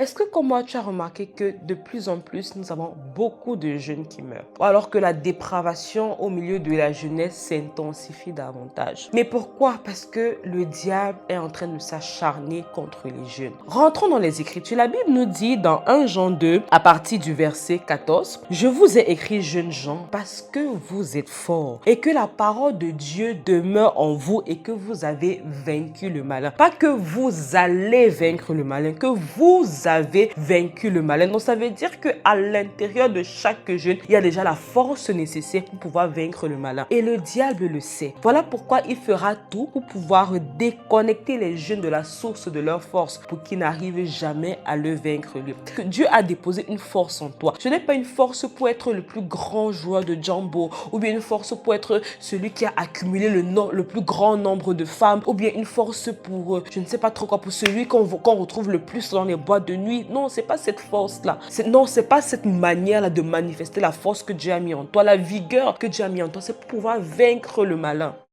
Est-ce que comme moi, tu as remarqué que de plus en plus, nous avons beaucoup de jeunes qui meurent, alors que la dépravation au milieu de la jeunesse s'intensifie davantage? Mais pourquoi? Parce que le diable est en train de s'acharner contre les jeunes. Rentrons dans les Écritures. La Bible nous dit dans 1 Jean 2, à partir du verset 14, « Je vous ai écrit, jeunes gens, parce que vous êtes forts et que la parole de Dieu demeure en vous et que vous avez vaincu le malin. » Pas que vous allez vaincre le malin, que vous avez vaincu le malin. Donc ça veut dire qu'à l'intérieur de chaque jeune, il y a déjà la force nécessaire pour pouvoir vaincre le malin. Et le diable le sait. Voilà pourquoi il fera tout pour pouvoir déconnecter les jeunes de la source de leur force pour qu'ils n'arrivent jamais à le vaincre lui. Que Dieu a déposé une force en toi. Ce n'est pas une force pour être le plus grand joueur de Jumbo, ou bien une force pour être celui qui a accumulé le plus grand nombre de femmes, ou bien une force pour, je ne sais pas trop quoi, pour celui qu'on retrouve le plus dans les boîtes de nuit. Non, c'est pas cette force-là. Non, c'est pas cette manière-là de manifester la force que Dieu a mis en toi, la vigueur que Dieu a mis en toi. C'est pour pouvoir vaincre le malin.